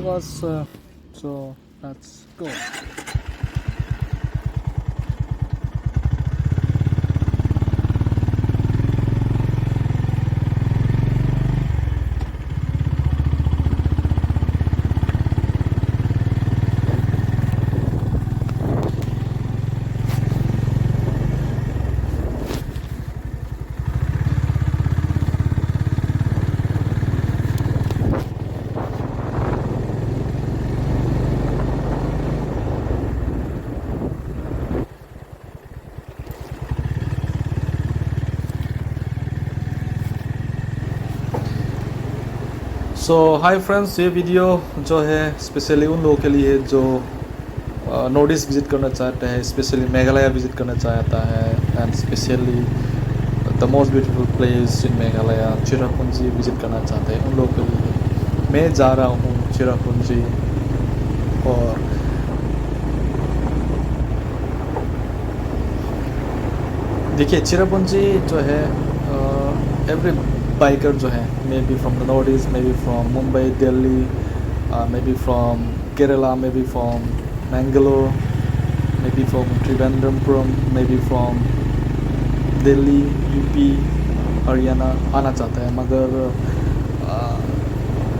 was so let's go. So hi friends, ये video जो है स्पेशली उन लोगों के लिए जो नॉर्थ ईस्ट विज़िट करना चाहते हैं, स्पेशली मेघालय विज़िट करना चाहता है and specially the most beautiful place in Meghalaya Cherrapunji visit करना चाहते हैं। उन लोगों के लिए मैं जा रहा हूँ चिरापुंजी। और देखिए चिरापुंजी जो है एवरी बाइकर जो है may be from the north east, may be from Mumbai, Delhi, may be from Kerala, may be from Mangalore, may be from Trivendrapuram, may be from Delhi, UP, Haryana आना चाहता है, मगर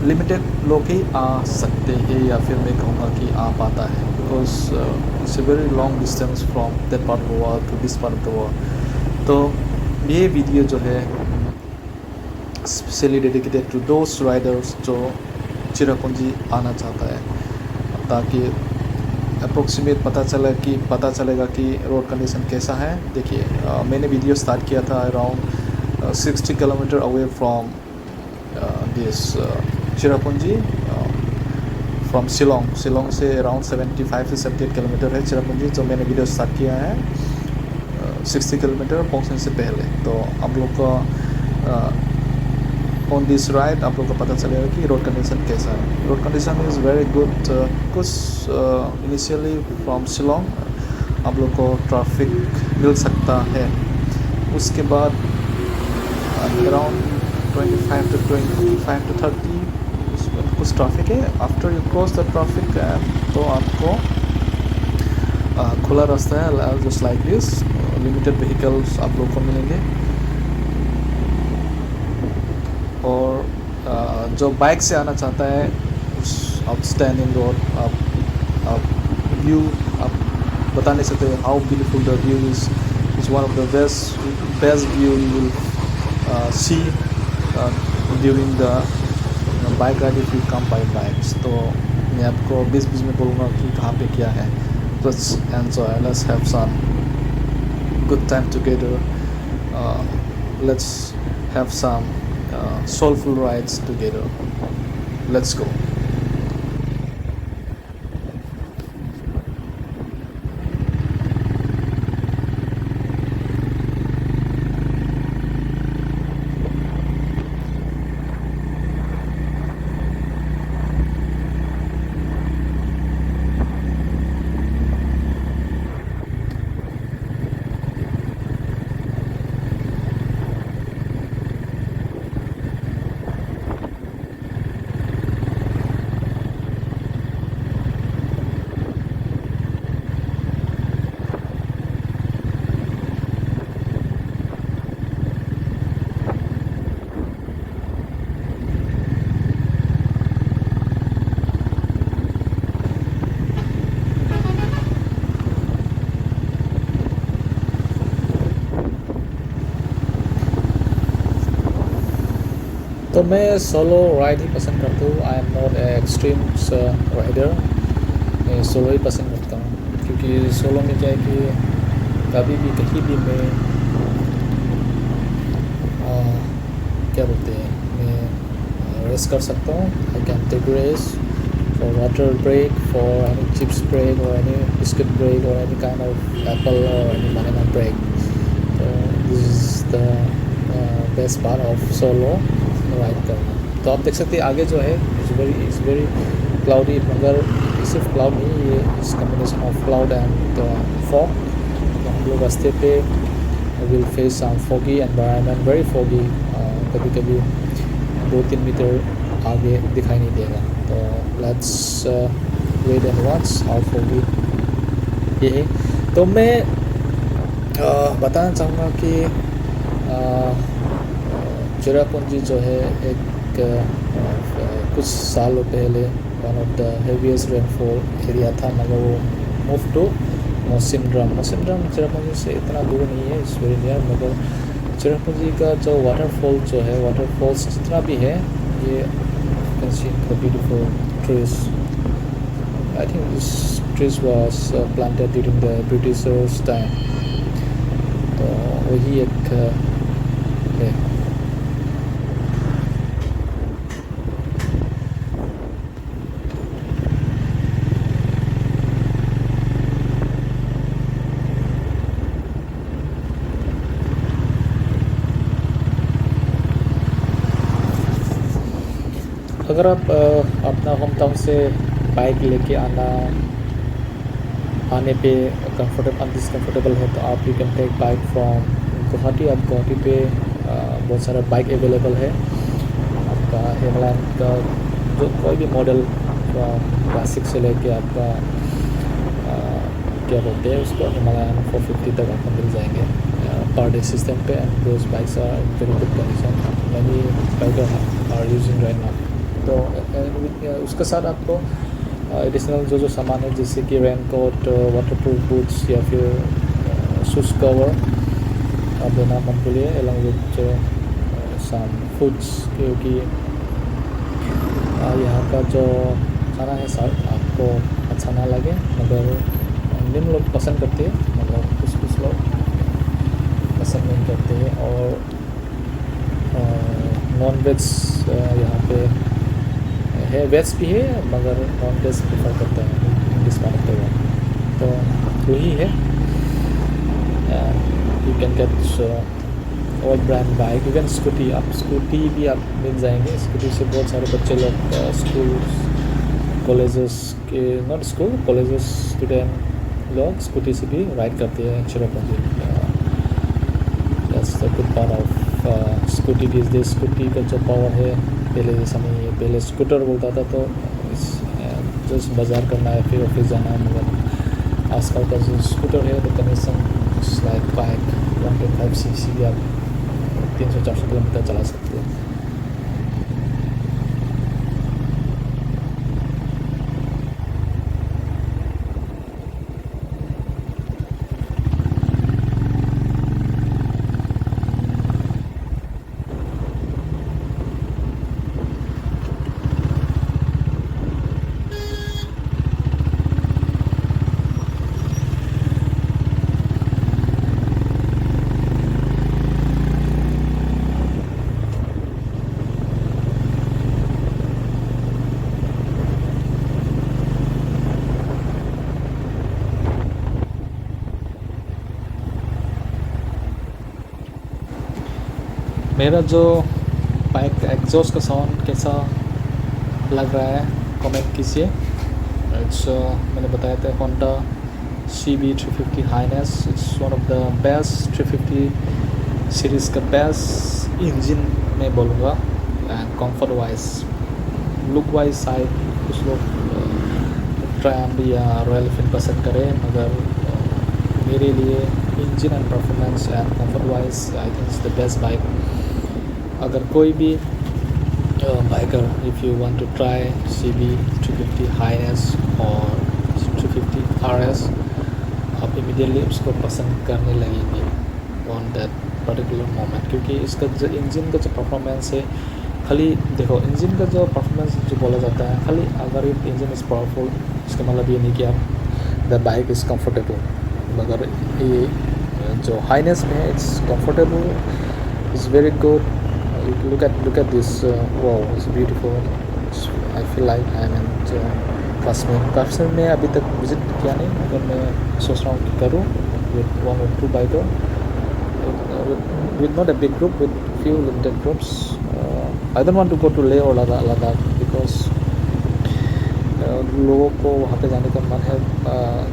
लिमिटेड लोग ही आ सकते हैं या फिर मैं कहूँगा कि आ पाता है, because it's a very long distance from that part of the world to this part of the world. तो ये वीडियो जो है स्पेशली डेडिकेटेड टू दोस्त राइडर्स जो चिरापुंजी आना चाहता है, ताकि अप्रोक्सीमेट पता चलेगा कि रोड कंडीशन कैसा है। देखिए मैंने वीडियो स्टार्ट किया था around 60 kilometre away from this Cherrapunji from Shillong से अराउंड 75 से 78 किलोमीटर है चिरापुंजी, जो मैंने वीडियो स्टार्ट किया है 60 किलोमीटर पहुँचने से पहले। तो आप लोग का ऑन दिस राइड आप लोग को पता चलेगा कि रोड कंडीशन कैसा है। Road condition is very good. कुछ इनिशियली फ्रॉम शिलोंग आप लोग को ट्रैफिक मिल सकता है, उसके बाद अराउंड 25 to 30 उसमें कुछ ट्रैफिक है। After you cross the traffic तो आपको खुला रास्ता है, just like this. Limited vehicles आप लोग को मिलेंगे। और जो बाइक से आना चाहता है उस आउटस्टैंडिंग रोड आप व्यू आप बता नहीं सकते how beautiful the view is one of the best view you will see during the bike ride if you come by bikes. तो मैं आपको बीच में बोलूँगा कि कहाँ पे क्या है। Let's enjoy, let's have some good time together, let's have some soulful rides together. Let's go. तो मैं सोलो राइड ही पसंद करता हूँ। I am not extreme rider, मैं सोलो ही पसंद करता हूँ, क्योंकि सोलो में क्या है कि कभी भी कहीं भी मैं क्या बोलते हैं मैं रेस कर सकता हूँ। I can take rest for water break, for any chips break और एनी बिस्किट ब्रेक और एनी काइंड ऑफ एप्पल और एनी बनाना ब्रेक। तो this is the best part of solo ride करना। तो आप देख सकते हैं आगे जो है इज़ वेरी क्लाउडी, मगर सिर्फ क्लाउड नहीं, ये is combination of cloud and fog. तो हम लोग रास्ते पे will face some foggy environment, very foggy, कभी कभी 2-3 मीटर आगे दिखाई नहीं देगा। तो let's wait and watch how far we ये है। तो मैं बताना चाहूँगा कि चिरापुंजी जो है एक कुछ सालों पहले one of the heaviest rainfall area था, मगर वो मूव टू मौसिनराम चिरापुंजी से इतना दूर नहीं है, इट्स वेरी नियर। मगर चिरापुंजी का जो वाटरफॉल जो है, वाटरफॉल्स जितना भी है, ये can see the beautiful trees. I think this trees was planted during the Britishers time. तो वही एक है। अगर आप अपना होम टाउन से बाइक लेके आने पे अनडिस्कम्फर्टेबल है तो आप you can take bike from Guwahati. आप गुवाहाटी पे बहुत सारा बाइक अवेलेबल है। आपका हिमालयन का जो कोई भी मॉडल क्लासिक से लेके आपका क्या बोलते हैं उसको, हिमालयन 450 तक आपको मिल जाएंगे पर डे सिस्टम पे। And those bikes are very good condition, many biker are using right now. तो उसके साथ आपको एडिशनल जो सामान है, जैसे कि रेनकोट, वाटरप्रूफ बूट्स या फिर शूज कवर आप देना हमको लिए, अलॉन्ग विद सम फूड्स, क्योंकि यहाँ का जो खाना है साथ आपको अच्छा ना लगे, मगर इंडियन लोग पसंद करते हैं, मगर कुछ लोग पसंद नहीं करते हैं। और नॉन वेज यहाँ पे है, वेज भी है मगर नॉन वेज प्रेफर करते हैं इंग्लिश मानते हुए। तो वही है। You can get all brand bike, even scooty, आप स्कूटी भी आप मिल जाएंगे। स्कूटी से बहुत सारे बच्चे लोग स्कूल कॉलेजेस के, नॉट स्कूल कॉलेजेस स्टूडेंट लोग स्कूटी से भी राइड करते हैं Cherrapunji. That's the good part of scooty this day. Scooty का जो पावर है पहले जैसा नहीं है। पहले स्कूटर बोलता था तो जस्ट बाज़ार करना है फिर ऑफिस जाना है, मगर आजकल का जो स्कूटर है तो कनेक्शन लाइक बाइक 125 cc भी आप 300-400 किलोमीटर चला सकते हैं। मेरा जो बाइक का एग्जॉस्ट का साउंड कैसा लग रहा है कमेंट कीजिए। मैंने बताया था Honda CB350 Highness, it's one of the best 350 series का बेस्ट इंजन मैं बोलूँगा। And comfort wise, look wise side कुछ लोग ट्रायम्फ या रॉयल एनफील्ड पसंद करें, मगर मेरे लिए engine and performance and comfort wise I think it's the best bike. अगर कोई भी biker if you want to try CB350 Highness और 350 RS, आप इमीडिएटली उसको पसंद करने लगेंगे ऑन दैट पर्टिकुलर मोमेंट, क्योंकि इसका जो इंजन का जो परफॉर्मेंस है, खाली देखो इंजन का जो परफॉर्मेंस जो बोला जाता है, खाली अगर इंजन इज़ पावरफुल इसका मतलब ये नहीं कि आप द बाइक इज़ कंफर्टेबल, मगर ये जो हाइनेस में है it's comfortable, is very good. look at this, wow, it's beautiful. I feel like I'm in Kashmir में अभी तक विजिट किया नहीं, मगर मैं सोच रहा हूँ कि करूँ with 1 or 2 biker, with not a big group, with few limited groups. I don't want to go to Leh or Ladakh because लोगों को वहाँ पे जाने का मन है,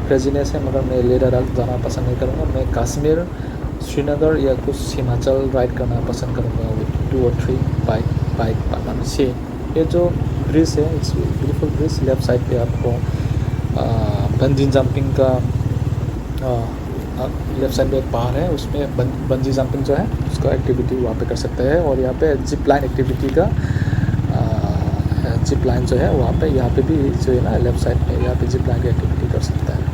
क्रेजीनेस है, मगर मैं लेह लद्दाख जाना पसंद नहीं करूँगा। मैं कश्मीर, श्रीनगर या कुछ हिमाचल राइड करना पसंद करूँगा विद 2 or 3 बाइक पार्टनर से। ये जो ब्रिज है, it's beautiful bridge. Left side पे आपको बंजी जंपिंग का लेफ्ट साइड में एक पहाड़ है, उसमें बंजी जंपिंग जो है उसका एक्टिविटी वहाँ पे कर सकते हैं। और यहाँ पे जिप लाइन एक्टिविटी का जिप लाइन जो है वहाँ पे, यहाँ पे भी जो है ना लेफ्ट साइड में, यहाँ पे जिप लाइन की एक्टिविटी कर सकता है।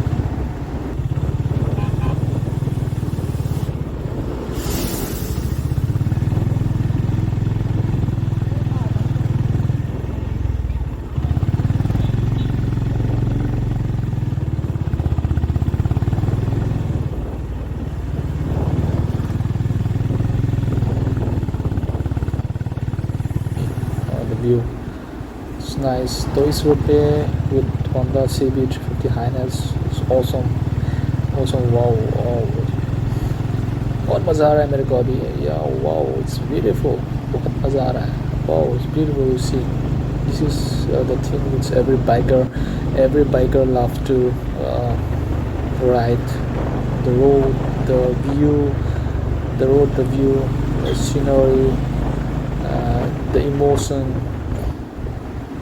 View, it's nice. Toys road पे with Honda CB350 Highness, it's awesome, awesome. Wow, बहुत मज़ा आ रहा है मेरे को अभी। Yeah, wow, it's beautiful, बहुत मज़ा आ रहा है। Wow, it's beautiful. You see, this is the thing which every biker loves to ride. The road, the view, the scenery, the emotion.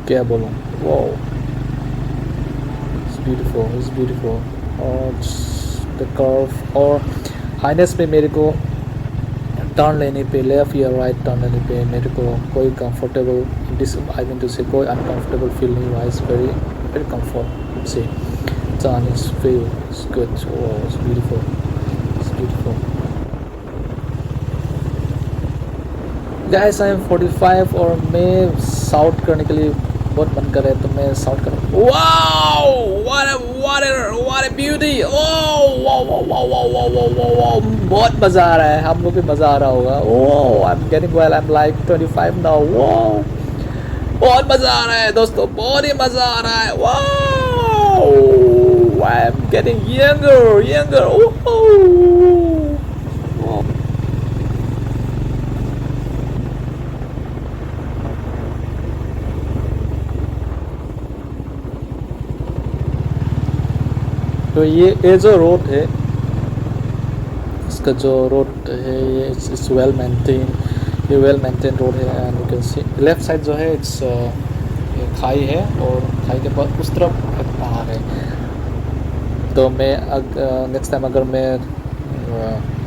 क्या बोलूँ, wow, it's beautiful. और the curve और highness पे मेरे को टर्न लेने पे, लेफ़्ट या राइट टर्न लेने पे मेरे को कोई कंफर्टेबल आई मीन टू से कोई अनकंफर्टेबल फील नहीं हुआ। इट्स वेरी कंफर्ट से turn is feel it's good. It's beautiful. Guys I am 45 और मैं साउथ करने के लिए बहुत मन कर रहा है, तो मैं साउथ कर। Wow, what a beauty! Wow, बहुत मज़ा आ रहा है, हम लोग भी मज़ा आ रहा होगा। Oh, I am getting well, I am like 25 now. Wow, बहुत मज़ा आ रहा है दोस्तों, बहुत ही मज़ा आ रहा है। Wow, I am getting younger. Oh, तो ये जो रोड है, इसका जो रोड है ये इट्स वेल मेंटेन रोड है। And you can C left side जो है इट्स खाई है, और खाई के बाद उस तरफ एक पहाड़ है। तो मैं नेक्स्ट टाइम अगर मैं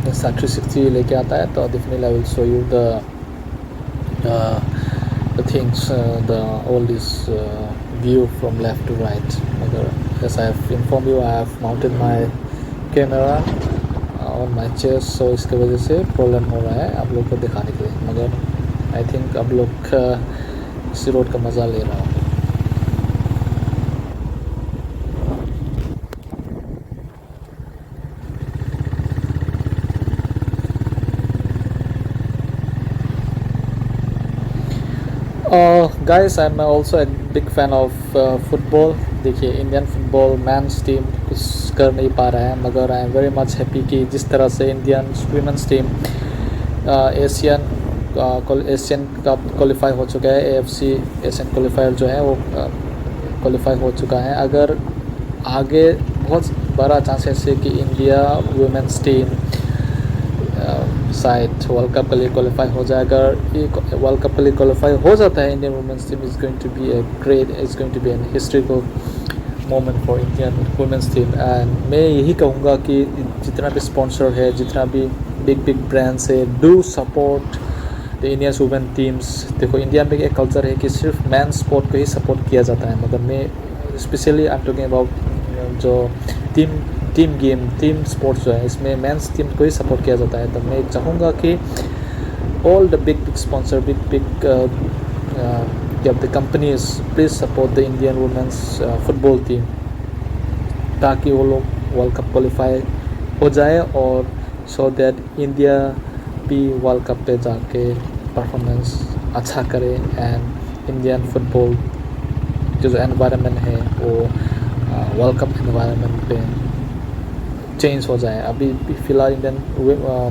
360 लेके आता है तो definitely I will show you the things, all this view from left to right. As I have informed you, I have mounted my camera on my chest, so इसके वजह से प्रॉब्लम हो रहा है आप लोग को दिखाने के लिए। मगर आई थिंक आप लोग इसी रोड का मज़ा ले रहा हो। Guys, I am also a big fan of football. देखिए, इंडियन फुटबॉल मेंस टीम कुछ कर नहीं पा रहा है, मगर I am very much happy कि जिस तरह से Indian women's team Asian cup qualify हो चुका है। AFC एशियन क्वालिफायर जो है वो क्वालिफाई हो चुका है। अगर आगे बहुत बड़ा चांसेस है कि इंडिया वुमेंस टीम शायद वर्ल्ड कप के लिए क्वालिफाई हो जाए। अगर ये वर्ल्ड कप के लिए क्वालिफाई हो जाता है, Indian women's team is going to be an historical moment for Indian women's team. And मैं यही कहूँगा कि जितना भी स्पॉन्सर है, जितना भी बिग ब्रांड्स है, do support the Indian women teams. देखो, इंडिया में एक कल्चर है कि सिर्फ मैन स्पोर्ट को ही सपोर्ट किया जाता है, मगर मैं specially I am talking about जो टीम स्पोर्ट्स जो है, इसमें मेंस टीम को ही सपोर्ट किया जाता है। तो मैं चाहूँगा कि all the big sponsor, the companies please support the Indian women's football team, ताकि वो लोग वर्ल्ड कप क्वालिफाई हो जाए और सो दैट इंडिया भी वर्ल्ड कप पे जाके परफॉर्मेंस अच्छा करे। एंड इंडियन फुटबॉल जो एनवायरनमेंट है वो वर्ल्ड कप एनवायरनमेंट पे चेंज हो जाए। अभी फ़िलहाल इंडियन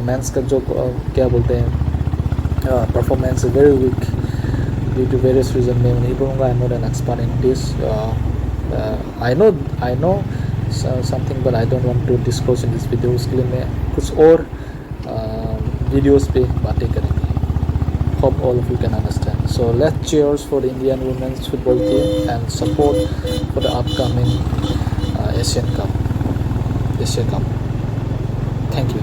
मेंस का जो क्या बोलते हैं performance very weak due to various reason. मैं नहीं बोलूँगा, I am not an expert in this. I know something but I don't want to disclose in this video. उसके लिए मैं कुछ और वीडियोस पे बातें करेंगे। Hope all of you can understand. So let's cheers for the Indian women's football team and support for the upcoming Asian Cup. Asia Cup. Thank you.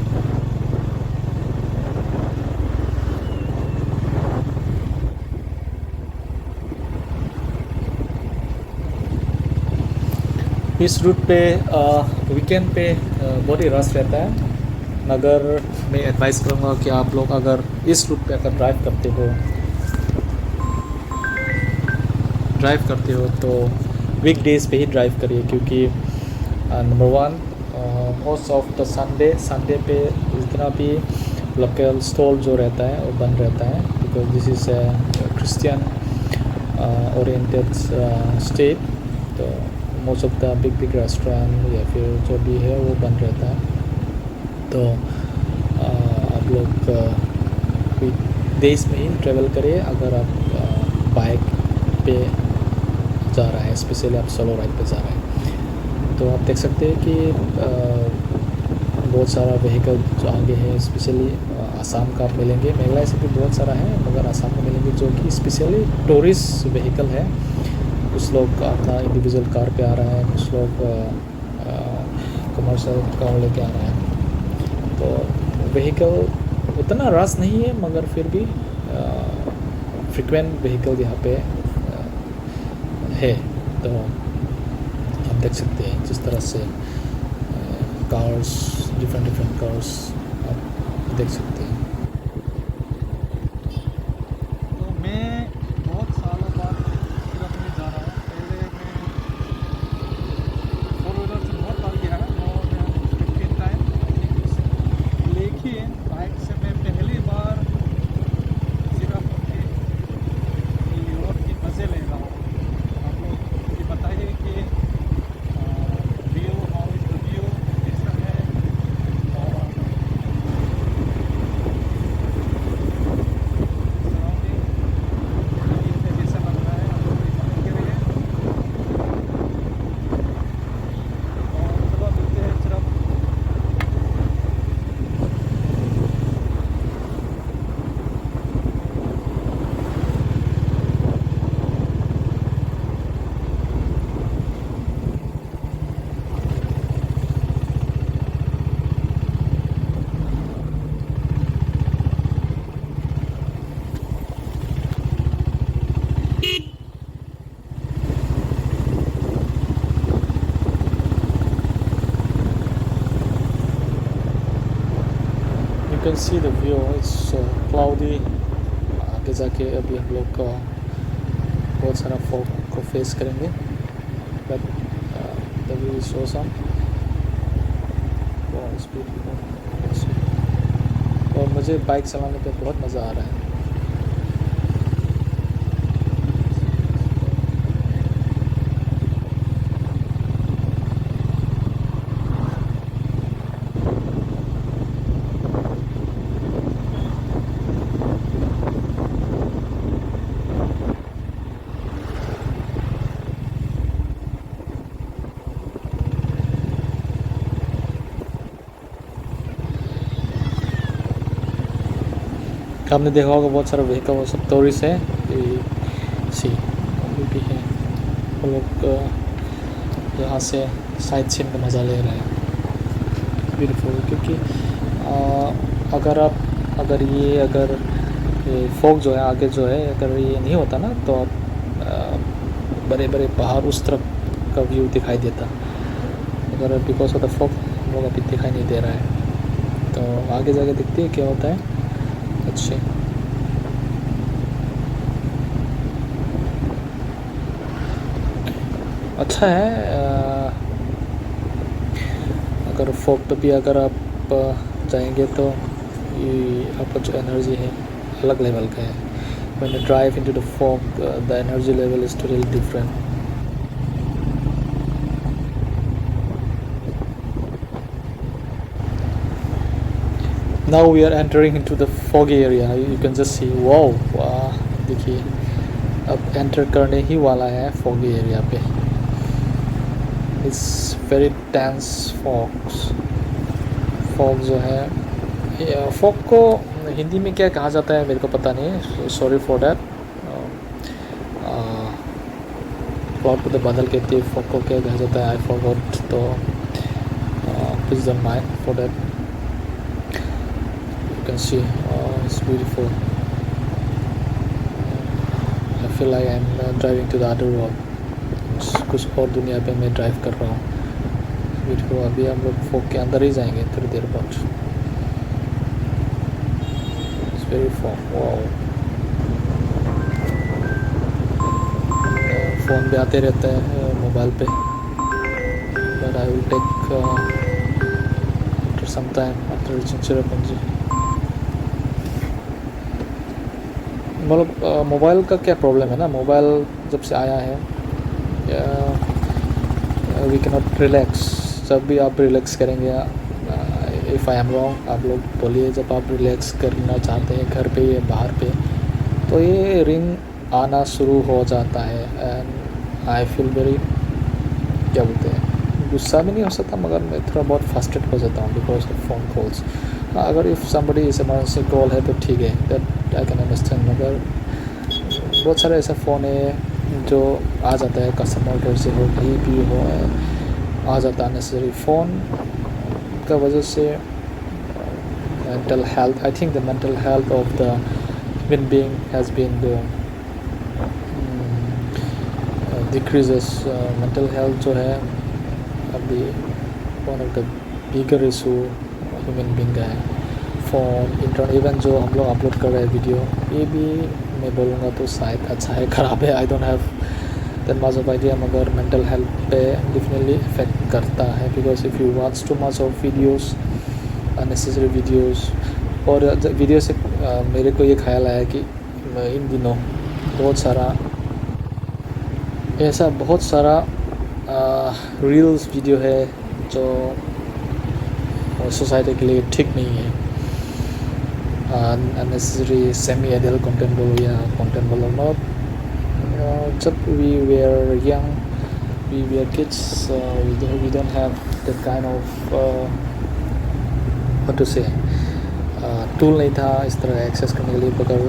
इस root पे वीकेंड पे बहुत ही रश रहता है, मगर मैं एडवाइस करूँगा कि आप लोग अगर इस रूट पे अगर ड्राइव करते हो तो वीक डेज़ पे ही ड्राइव करिए, क्योंकि number one most of the Sunday पे जितना भी लोकल स्टॉल जो रहता है वो बंद रहता है, because this is Christian oriented state, तो most of the big restaurant या फिर जो भी है वो बंद रहता है। तो आप लोग देश में ही ट्रैवल करिए अगर आप बाइक पे जा रहा है, स्पेशली आप सोलो राइड पे जा रहे हैं। तो आप देख सकते हैं कि बहुत सारा व्हीकल जो आगे है, स्पेशली आसाम का आप मिलेंगे, मेघालय से भी बहुत सारा है, मगर आसाम का मिलेंगे जो कि स्पेशली टूरिस्ट व्हीकल है। कुछ लोग अपना इंडिविजुअल कार पे आ रहा है, कुछ लोग कमर्शियल कार लेके आ रहा है। तो व्हीकल उतना रश नहीं है, मगर फिर भी फ्रिक्वेंट व्हीकल यहाँ पे है। तो आप देख सकते हैं जिस तरह से कार्स, डिफरेंट कार्स आप देख सकते हैं। You can see the view, it's cloudy। आगे जाके अभी हम लोग बहुत सारा फॉग को फेस करेंगे, but the view is awesome, बहुत ब्यूटीफुल। और मुझे बाइक चलाने पे बहुत मज़ा आ रहा है। आपने देखा होगा बहुत सारा व्हीकल, वो सब टूरिस्ट है, सी भी है, वो लोग यहाँ से साइड सीन का मज़ा ले रहे हैं। ब्यूटीफुल, क्योंकि अगर ये फॉग जो है आगे जो है, अगर ये नहीं होता ना तो बड़े बड़े पहाड़ उस तरफ का व्यू दिखाई देता, अगर बिकॉज ऑफ द फॉग हम लोग अभी दिखाई नहीं दे रहा है। तो आगे जाके देखते हैं क्या होता है। अच्छे अच्छा है। अगर फॉग पे भी अगर आप जाएंगे तो ये आपका जो एनर्जी है अलग लेवल का है। When you drive into the fog, the energy level is totally different. Now we are entering into the foggy area. You can just see, wow, देखिए अब एंटर करने ही वाला है foggy area पे। It's very dense fog जो है, fog को हिंदी में क्या कहा जाता है मेरे को पता नहीं है, सॉरी फॉर दैट। क्लाउड को तो बादल कहती है, फॉग को क्या कहा जाता है, आई फॉरगॉट, तो please don't mind for that. You can see it's beautiful. I feel like I am driving to the other world. कुछ और दुनिया पे मैं ड्राइव कर रहा हूँ. ब्यूटीफुल. अभी हम लोग फॉग के अंदर ही जाएंगे थोड़ी देर बाद. It's very fog. Wow. Phone भी आते रहते हैं मोबाइल पे, but I will take after some time after reaching Cherrapunji. मतलब मोबाइल का क्या प्रॉब्लम है ना, मोबाइल जब से आया है वी कैन नॉट रिलैक्स. जब भी आप रिलैक्स करेंगे, इफ़ आई एम रॉन्ग आप लोग बोलिए, जब आप रिलैक्स करना चाहते हैं घर पे या बाहर पे, तो ये रिंग आना शुरू हो जाता है. एंड आई फील वेरी, क्या बोलते हैं, गुस्सा भी नहीं हो सकता, मगर मैं थोड़ा बहुत फ्रस्ट्रेट हो जाता हूँ बिकॉज ऑफ फ़ोन कॉल्स. अगर इफ़ समबडी इस इमरजेंसी कॉल है तो ठीक है, दैट आई कैन अंडरस्टैंड. मगर बहुत सारे ऐसा फ़ोन है जो आ जाता है, कस्टमर केयर से हो, कहीं भी हो, आ जाता है नेसेसरी. फ़ोन का वजह से mental health, I think the mental health of the human being has been decreases. Mental health जो है अभी one of the bigger issue human being का है. फ़ोन, इंटरनेट, इवन जो हम लोग अपलोड कर रहे हैं वीडियो, ये भी मैं बोलूँगा तो शायद अच्छा है ख़राब है, I don't have that much of idea. मगर मेंटल हेल्थ पे डेफिनेटली इफेक्ट करता है, because if you watch too much of videos, unnecessary videos. और वीडियो से मेरे को ये ख्याल आया कि इन दिनों बहुत सारा रील्स वीडियो है जो सोसाइटी के लिए ठीक नहीं है. अननेसेसरी सेमी एडल्ट कंटेंट बोलो या कंटेंट बोलो. नॉट जब we were young, we were kids, we don't have that kind of what to say tool नहीं था इस तरह एक्सेस करने के लिए. मगर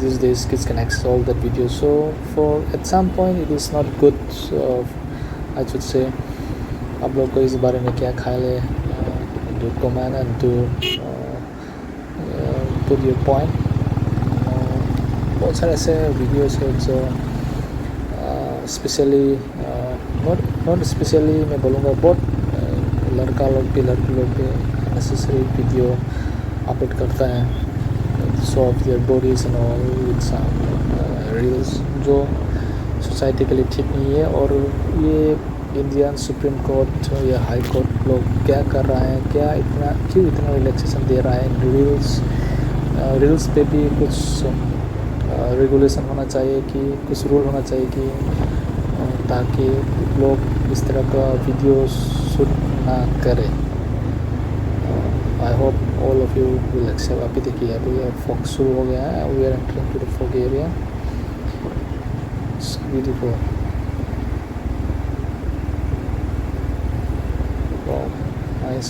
this days kids can access all that video. So for at some point it is not good, I should say. आप लोग को इस बारे में क्या ख्याल है? Do comment and do put your point. बहुत सारे ऐसे वीडियोस है जो स्पेशली नॉट स्पेशली मैं बोलूँगा, बहुत लड़का लोग भी लड़की लोग भी अननेसेसरी वीडियो अपलोड करता है, show off their bodies and all with some reels, जो सोसाइटी के लिए ठीक नहीं है. और ये इंडियन सुप्रीम कोर्ट या हाई कोर्ट लोग क्या कर रहा है, क्यों इतना रिलैक्सेशन दे रहा है. रील्स पे भी कुछ रेगुलेशन होना चाहिए, कि कुछ रूल होना चाहिए कि ताकि लोग इस तरह का वीडियो शूट ना करें. I hope all of you will accept. अभी देखिए अभी फॉग शुरू हो गया है, we are entering to the fog area. It's beautiful. Nice.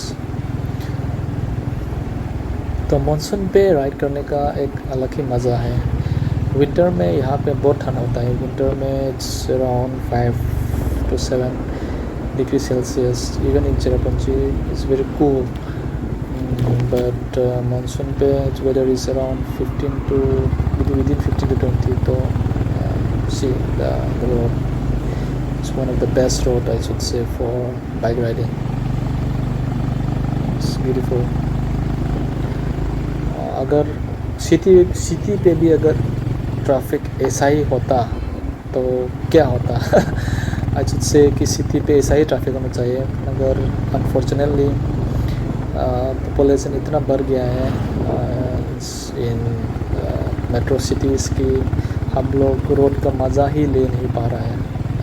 तो मानसून पे राइड करने का एक अलग ही मज़ा है. विंटर में यहाँ पे बहुत ठंड होता है. विंटर में it's around 5 to 7 degree Celsius. Even in Cherrapunji it's very cool. But monsoon पे weather is around 15 to within 15 to 20. तो see the road, it's one of the best road I should say for bike riding. It's beautiful. अगर city पे भी अगर traffic ऐसा ही होता तो क्या होता आई शुड से कि सिटी पे ऐसा ही ट्रैफिक होना चाहिए. मगर अनफॉर्चुनेटली पॉपुलेशन इतना बढ़ गया है इन मेट्रो सिटीज़ की, हम लोग रोड का मज़ा ही ले नहीं पा रहा है.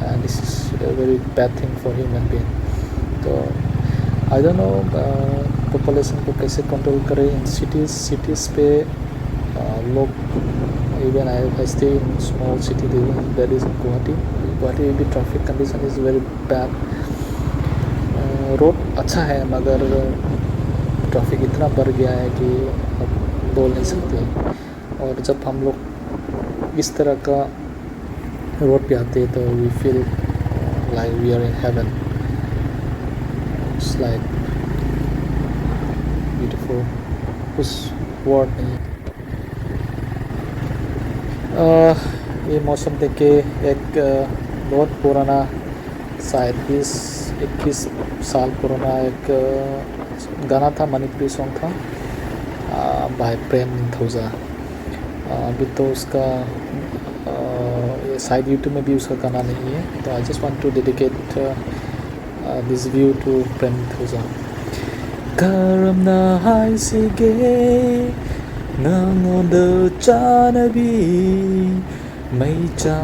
And this is very bad thing for human being. तो आई डोंट नो पॉपुलेशन को कैसे कंट्रोल करें इन सिटीज़ पे. लोग even I stay in small city that is in Guwahati भी traffic condition is very bad. Road अच्छा है मगर ट्रैफिक इतना बढ़ गया है कि अब बोल नहीं सकते. और जब हम लोग इस तरह का रोड पे आते हैं तो we feel like we are in heaven. It's like beautiful. कुछ वर्ड नहीं. ये मौसम देख के एक बहुत पुराना शायद 20-21 साल पुराना एक गाना था, मणिपुरी सॉन्ग था बाय प्रेम निंथौजा. अभी तो उसका शायद यूट्यूब में भी उसका गाना नहीं है. तो I just want to dedicate this view to Prem Ninthouja. करमना हाइसिगे नंगोंदो चानबी मैचा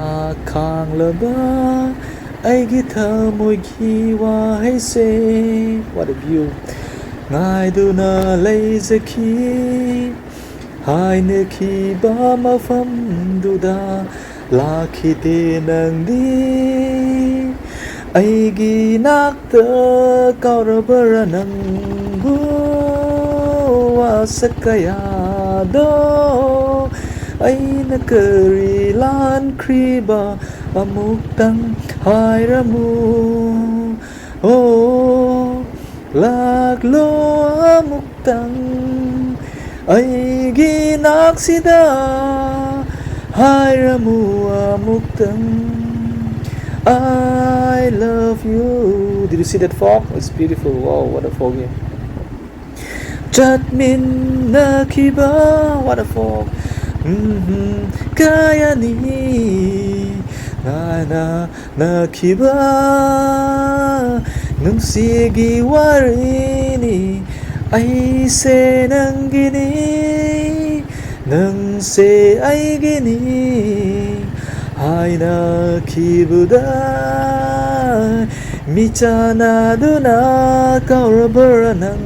खांगलबा aigi thamoigi wahaise. What a view. Ngaiduna leizaki haineki ba mafamduda lakhite nangdi aigi nakta kaurabara nangbu wasakaya do aina kari lan kriba amuktang hairamu oh laglo amuktang aigi naksida hairamu amuktang. I love you. Did you see that fog? It's beautiful. Wow, what a fog here. Jatmin nakiba, what a fog. Kaya ni na nakiba nung sige warini ay se nang gini nang se ay gini ay nakibuda michana duna kaurabara nang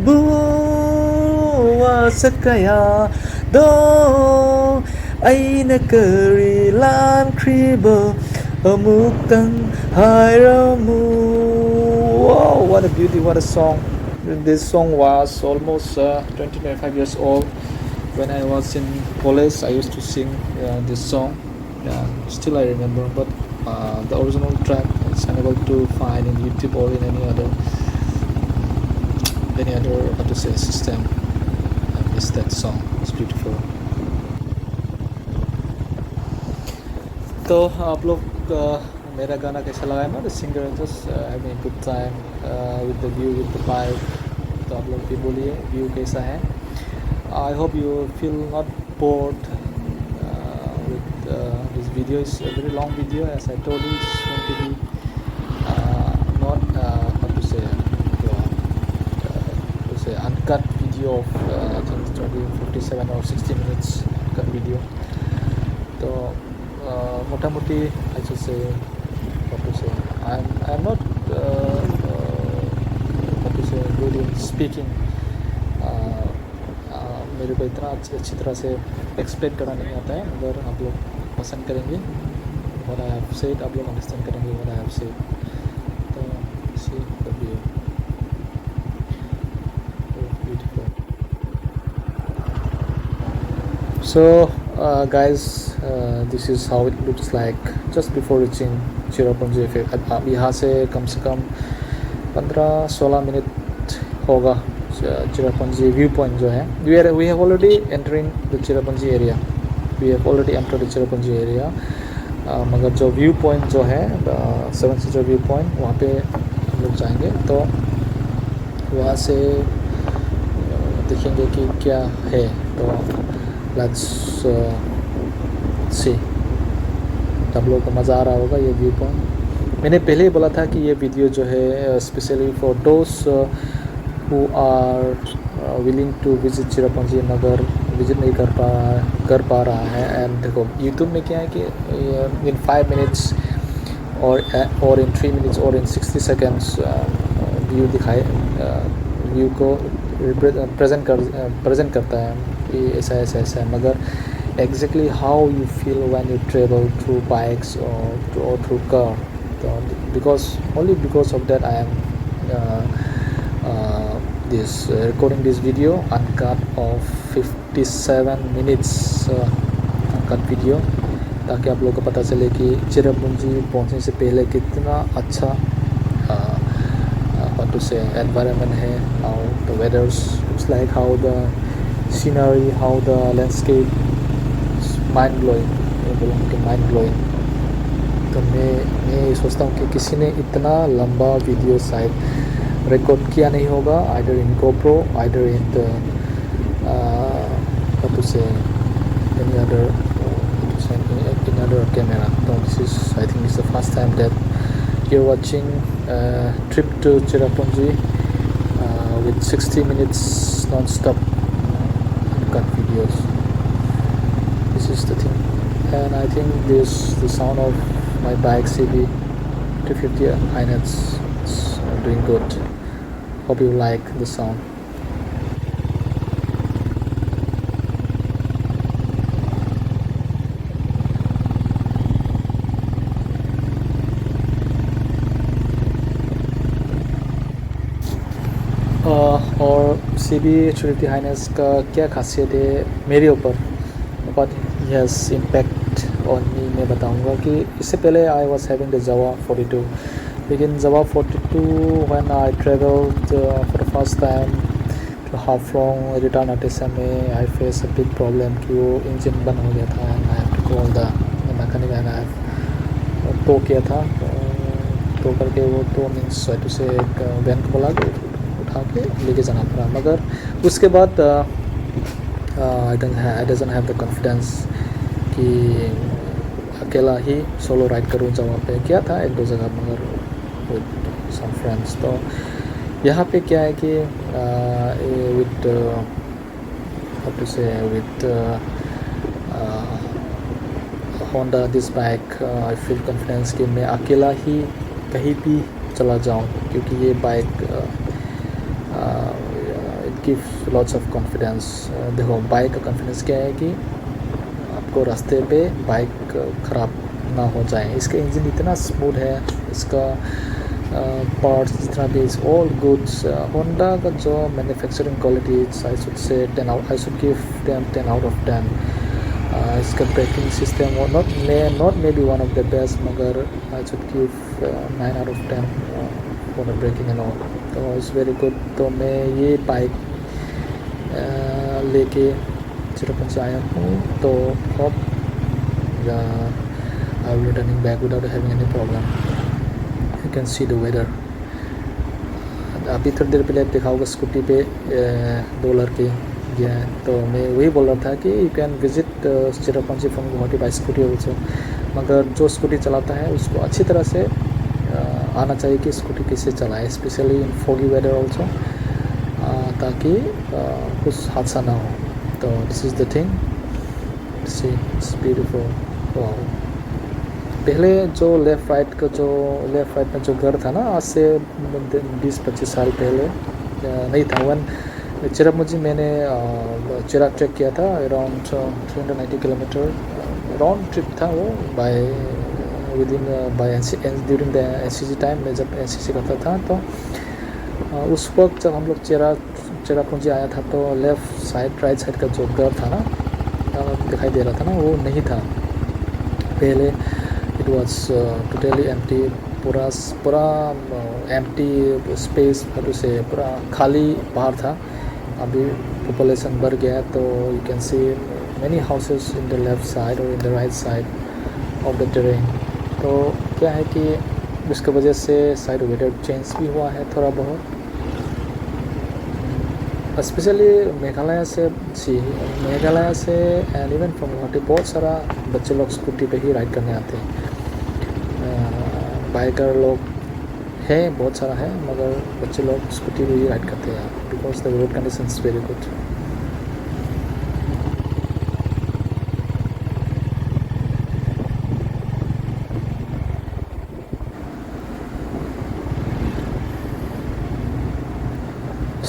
buwa sa kaya do ay nakari lan kriba amuktang hairamu. Wow, what a beauty, what a song. This song was almost 20-25 years old. When I was in college, I used to sing this song. Still I remember, but the original track is unable to find in YouTube or in any other how to say system. I miss that song. It's beautiful. तो आप लोग मेरा गाना कैसा लगा है ना. The singer just having good time with the view with the vibe. तो आप लोग भी बोलिए व्यू कैसा है. I hope you feel not bored with this video. Is a very long video as I told you. It's going to be not how to say uncut video of I think 57 or 60 minutes uncut video. तो मोटामोटी I should say what to say. I'm not what to say good in speaking. मेरे को इतना अच्छी तरह से explain करना नहीं आता है, मगर आप लोग पसंद करेंगे what I have said. आप लोग अंडरस्टैंड करेंगे what I have said. तो see the view. Beautiful. So guys, this is how it looks like just before reaching Cherrapunji effect. अब यहाँ से कम 15-16 मिनट होगा चिरापुंजी व्यू पॉइंट जो है. we have already entering the Cherrapunji area. we have already entered the Cherrapunji area. मगर जो view point जो है 7 सीटर व्यू पॉइंट, वहाँ पे हम लोग जाएंगे. तो वहाँ से देखेंगे कि क्या है. तो लेट्स सी. आप लोगों को मज़ा आ रहा होगा ये व्यू पॉइंट. मैंने पहले ही बोला था कि ये वीडियो जो है specially for those who are willing to visit Cherrapunji मगर विजिट नहीं कर पा रहा है. एंड देखो यूट्यूब में क्या है कि इन 5 मिनट्स और इन 3 मिनट्स और इन 60 सेकेंड्स व्यू दिखाए व्यू को प्रेजेंट करता है कि ऐसा है. मगर exactly how you feel when you travel through bikes or through car. So because of that I am recording this video uncut of 57 minutes uncut video. ताकि आप लोगों को पता चले कि चिरापुंजी पहुंचने से पहले कितना अच्छा what to say environment है, how the weathers looks like, how the scenery, how the landscape is mind blowing, मैं बोलूँगा कि mind blowing। तो मैं सोचता हूँ कि किसी ने इतना लंबा वीडियो शायद रिकॉर्ड किया नहीं होगा, either in GoPro, either in the what to say any other any other camera। So this is, I think this is the first time that you're watching trip to Cherrapunji with 60 minutes non-stop cut videos. This is the thing, and I think this the sound of my bike CB 250 Highnet is doing good. Hope you like the sound. और CB 250 Highness का क्या खासियत है मेरे ऊपर, what has impact on me, मैं बताऊंगा कि इससे पहले I was having the Jawa 42, लेकिन Jawa 42 when I travelled for the first time to Haflong return आते में I face a big problem कि वो इंजन बंद हो गया था and I have to call the mechanic and I have tow किया था, टो करके वो तो मीन्स टू से एक वैन को बोला उठा के लेके जाना पड़ा। मगर उसके बाद I doesn't have the confidence कि अकेला ही सोलो राइड करूँ। जहाँ पे किया था एक दो जगह मगर विद सम फ्रेंड्स। तो यहाँ पे क्या है कि विद हाउ टू से with Honda this bike I feel confidence कि मैं अकेला ही कहीं भी चला जाऊँ, क्योंकि ये bike it gives lots of confidence. देखो बाइक का कॉन्फिडेंस क्या है कि आपको रास्ते पे बाइक ख़राब ना हो जाए। इसका इंजन इतना स्मूथ है, इसका पार्ट्स जितना भी इज़ ऑल गुड्स। होंडा का जो manufacturing quality I should say 10 out, I should give them 10 out of 10। इसका breaking system not may be one of the best, मगर I should give 9 out of 10 for the breaking and all. तो it's very good. तो मैं ये bike लेके चिरापुंजी आया हूँ, तो hope I will returning back without having any problem. You can see the weather. अभी थोड़ी देर पहले देखा होगा स्कूटी पे दो लड़के गया है, तो मैं वही बोल रहा था कि you can visit Cherrapunji from Guwahati by scooty also. मगर जो स्कूटी चलाता है उसको अच्छी तरह से आना चाहिए कि स्कूटी कैसे चलाए, specially in foggy weather also, ताकि कुछ हादसा ना हो। तो this is the thing, see it's beautiful. Wow. पहले जो लेफ़्ट राइट में जो घर था ना, आज से 20-25 साल पहले नहीं था। वन चिरापुंजी मैंने चिराग ट्रैक किया था, अराउंड 390 किलोमीटर राउंड ट्रिप था वो by during the NCC time में, जब एनसीसी करता था। तो उस वक्त जब हम लोग चिरापुंजी आया था, तो लेफ़्ट साइड राइट साइड का जो घर था ना दिखाई दे रहा था ना, वो नहीं था पहले। इट वाज टोटली एम्प्टी, पूरा एम्प्टी स्पेस से पूरा खाली बाहर था। अभी पॉपुलेशन बढ़ गया, तो you can see many houses in the left side और in the right side of the terrain. तो क्या है कि उसकी वजह से साइड वेदर चेंज भी हुआ है थोड़ा बहुत, स्पेशली मेघालय से एंड इवन फ्रॉम गुवाहाटी बहुत सारा बच्चे लोग स्कूटी पे ही राइड करने आते हैं। बाइकर लोग हैं बहुत सारा है, मगर बच्चे लोग स्कूटी पे ही राइड करते हैं because the road condition is very good.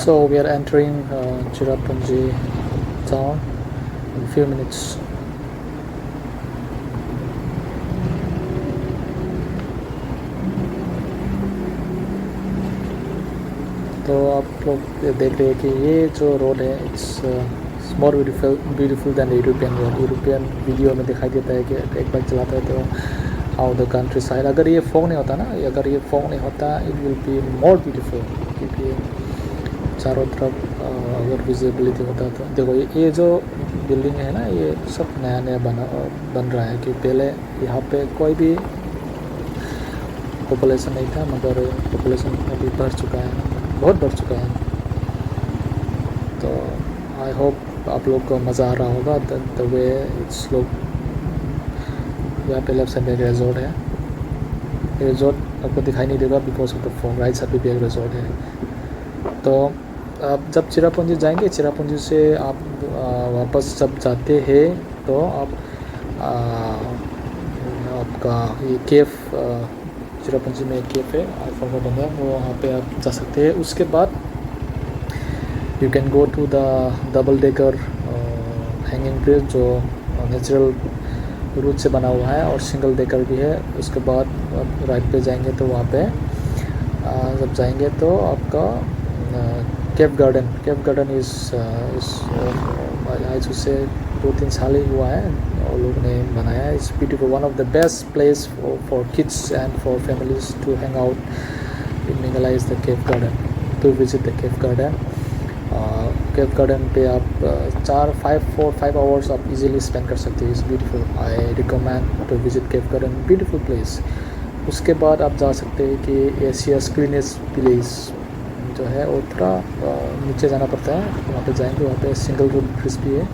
So we are entering Cherrapunji town in a few minutes. तो आप लोग देख रहे हैं कि ये जो रोड है it's more beautiful than European road. European video में दिखाई देता है कि एक बाइक चलाते हैं तो हाउ द कंट्री साइड, अगर ये फॉग नहीं होता ना, अगर ये फॉग नहीं होता it will be more beautiful, क्योंकि चारों तरफ अगर विजिबिलिटी होता तो देखो ये जो बिल्डिंग है ना, ये सब नया नया बन रहा है, कि पहले यहाँ पे कोई भी पॉपुलेशन नहीं था, मगर पॉपुलेशन अभी बढ़ चुका है, बहुत बढ़ चुका है। तो आई होप आप लोग को मज़ा आ रहा होगा द वे इट्स लोग। यहाँ पे लेफ्ट साइड में एक रिजॉर्ट है, ये रिजॉर्ट आपको दिखाई नहीं देगा because of the fog. Right side पे भी एक रिजॉर्ट है। तो आप जब चिरापुंजी जाएंगे, चिरापुंजी से आप वापस जब जाते हैं तो आप आपका ये केफ, चिरापुंजी में एक केफ है, आई फॉरगॉट द नेम, वो वहाँ पे आप जा सकते हैं। उसके बाद you can go to the double decker hanging bridge, जो नेचुरल रूट से बना हुआ है, और सिंगल डेकर भी है। उसके बाद आप राइट पे जाएंगे तो वहाँ पे जब जाएंगे तो आपका केफ गार्डन इस आज से 2-3 साल ही हुआ है और लोग ने बनाया है। It's beautiful, one of the best place for kids and for families to hang out in Meghalaya is the Kef garden, to visit the Kef garden. Kef garden पे आप 4-5 आवर्स आप इजीली स्पेंड कर सकते हैं। It's beautiful, I recommend to visit Kef garden, beautiful place. उसके बाद आप जा सकते हैं कि एशियाज क्लीनेस्ट विलेज जो है, वो थोड़ा नीचे जाना पड़ता है, वहाँ पे जाएंगे, वहाँ पे सिंगल रोड ब्रिज भी है।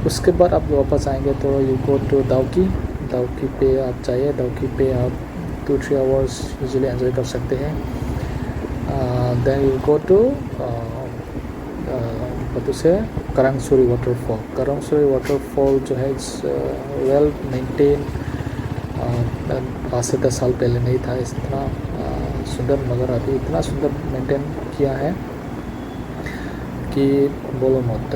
उसके बाद आप वापस आएंगे तो यू गो टू दाउकी पे आप जाइए। दाउकी पे आप 2-3 आवर्स यूजुअली एंजॉय कर सकते हैं। देन यू गो टू से करंगसुरी वाटरफॉल। करंगसुरी वाटरफॉल जो है इट्स वेल मेंटेन, 5 से 10 साल पहले नहीं था इतना सुंदर, मगर अभी इतना सुंदर मेंटेन किया है कि बोलो मत।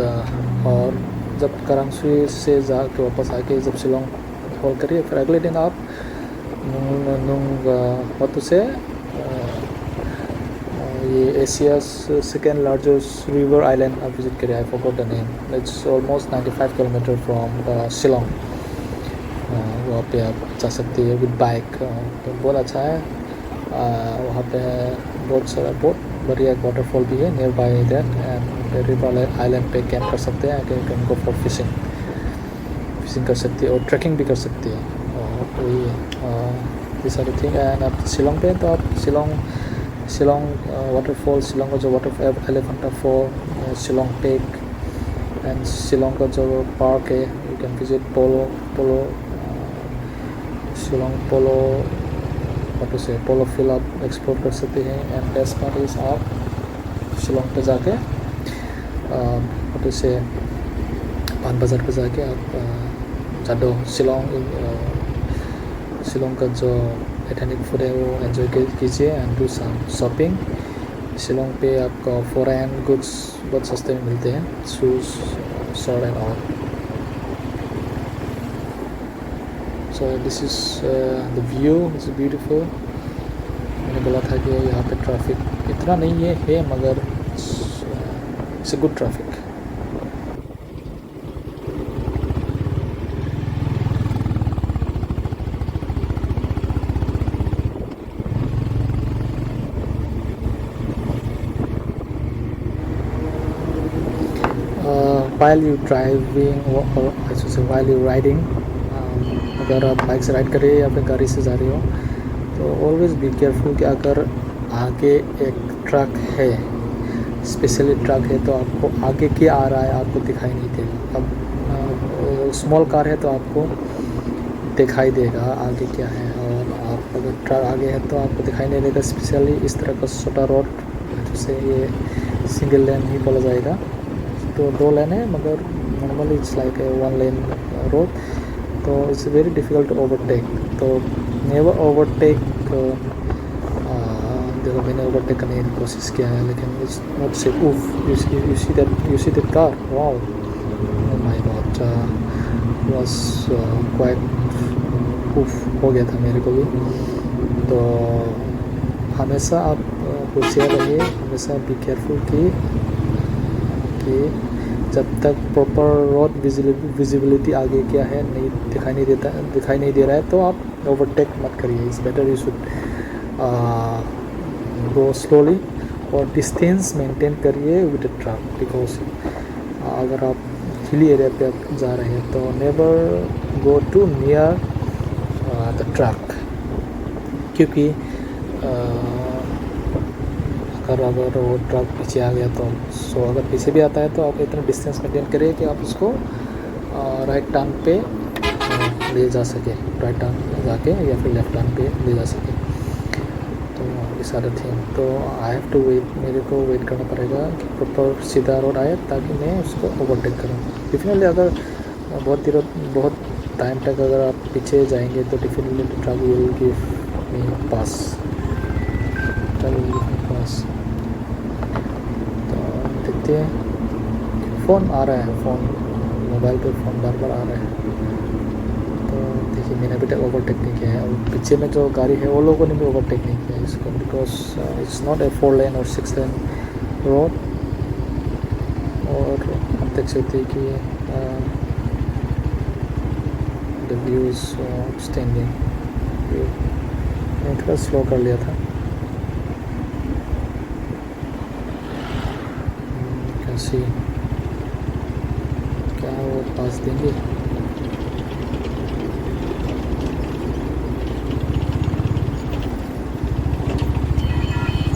और जब करंगसुरी से जा के वापस आके जब शिलोंग हॉल करिए, फिर अगले दिन आप नुंग से ये Asia second largest river island आप विजिट करिए। आई forgot the name, it's almost 95 kilometre from Shillong. वहाँ पे आप जा सकते हैं विद बाइक, तो बहुत अच्छा है। वहाँ पे बहुत सारा बहुत बढ़िया एक वाटरफॉल भी है near by that, and river island पे कैंप कर सकते हैं, कैन गो फॉर फिशिंग कर सकते हैं और ट्रैकिंग भी कर सकते हैं। और वही ये सारी थिंग। एंड आप शिलोंग पे तो आप शिलोंग वाटरफॉल, शिलोंग का जो वाटरफॉल एलिफेंटा फॉल, शिलोंग टेक, एंड शिलोंग का जो पार्क है, you can visit polo Shillong polo field आप एक्सप्लोर कर सकते हैं। एंड बेस्ट पार्ट इज आप शिलोंग पे जाके पान बाज़ार पे जाके आप जाडो शिलोंग का जो एथेनिक फूड है वो एंजॉय कीजिए and do some shopping. Shillong पे आपका फॉरेन गुड्स बहुत सस्ते में मिलते हैं, shoes, short and all. So this is the view, it's beautiful। मैंने बोला था कि यहाँ पे ट्रैफिक इतना नहीं है मगर it's a good traffic। While you driving or I should say while you riding, अगर आप बाइक से राइड कर रहे हैं या फिर गाड़ी से जा रहे हो तो ऑलवेज़ बी केयरफुल कि अगर आगे एक ट्रक है, स्पेशली ट्रक है, तो आपको आगे क्या आ रहा है आपको दिखाई नहीं देगा। अब स्मॉल कार है तो आपको दिखाई देगा आगे क्या है, और आप अगर ट्रक आगे है तो आपको दिखाई नहीं देगा। स्पेशली इस तरह का छोटा रोड जिसे ये सिंगल लेन ही बोला जाएगा, तो 2 लेन है मगर normally it's like a 1 lane road, तो it's very difficult to overtake. तो नेवर ओवरटेक। देखो मैंने ओवरटेक करने की कोशिश किया है लेकिन it's not safe. Uff, you see that car, wow, oh my god, was quite uff हो गया था मेरे को भी। तो हमेशा आप होशियार रहिए, हमेशा बी केयरफुल कि जब तक प्रॉपर रोड विजिबिलिटी आगे क्या है नहीं दिखाई नहीं दे रहा है तो आप ओवरटेक मत करिए. It's better you should go slowly और डिस्टेंस मेंटेन करिए विद द ट्रक. बिकॉज अगर आप हिली एरिया पे आप जा रहे हैं तो never go to near the truck, क्योंकि अगर वो ट्रक पीछे आ गया तो अगर पीछे भी आता है तो आप इतना डिस्टेंस मेंटेन करिए कि आप उसको राइट टर्न पे ले जा सके, राइट टर्न जाके या फिर लेफ्ट टर्न पे ले जा सके. तो इस अदर थिंग तो आई हैव टू वेट, मेरे को वेट करना पड़ेगा कि प्रॉपर सीधा रोड आए ताकि मैं उसको ओवरटेक करूँ. डेफिनेटली अगर बहुत टाइम तक अगर आप पीछे जाएंगे तो definitely truck will give me pass. तो देखते हैं. फ़ोन आ रहा है, फ़ोन मोबाइल पे फ़ोन बार बार आ रहा है. तो देखिए मैंने अभी तक ओवरटेक नहीं किया है और पीछे में जो गाड़ी है वो लोगों ने भी ओवरटेक नहीं किया है इसको. बिकॉज इट्स नॉट ए 4 लेन और 6 लेन रोड. और हम देख सकते हैं कि द व्यू इज स्टैंडिंग. मैंने थोड़ा स्लो कर लिया था. कैसे क्या वो पास देंगे?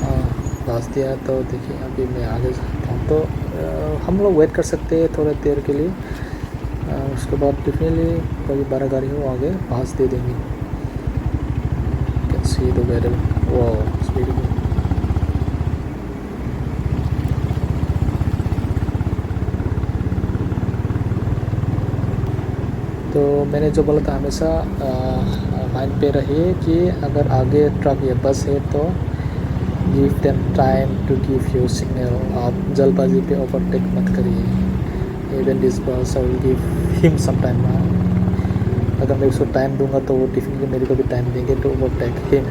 हाँ पास दिया. तो देखिए अभी मैं आगे जाता हूँ तो हम लोग वेट कर सकते हैं थोड़ी देर के लिए. उसके बाद डेफिनेटली कोई 12 गाड़ी हो आगे पास दे देंगे. Can see the weather. Wow it's beautiful. तो मैंने जो बोला था हमेशा माइंड पे रहिए कि अगर आगे ट्रक या बस है तो give them time to give you signal. आप जल्दबाजी पे ओवरटेक मत करिए. Even this bus I will give him some time. अगर मैं उसको टाइम दूंगा तो वो डेफिनेटली मेरे को भी टाइम देंगे टू ओवरटेक हिम.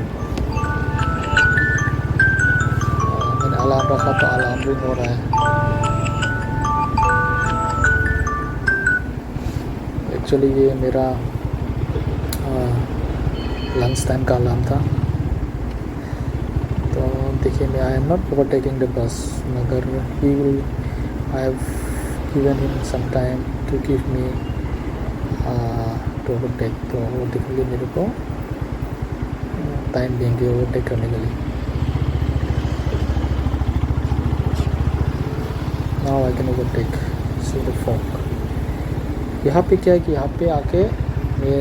मैंने अलार्म रखा तो अलार्म रिंग हो रहा है. एक्चुअली ये मेरा लंच टाइम का अलार्म था. तो देखिए मैं I am not overtaking the bus, मगर he will I have given him some time to give me to overtake. तो वो डेफिनेटली मेरे को टाइम देंगे ओवरटेक करने के लिए. Now I can overtake. See the fog. यहाँ पे क्या है कि यहाँ पे आके मैं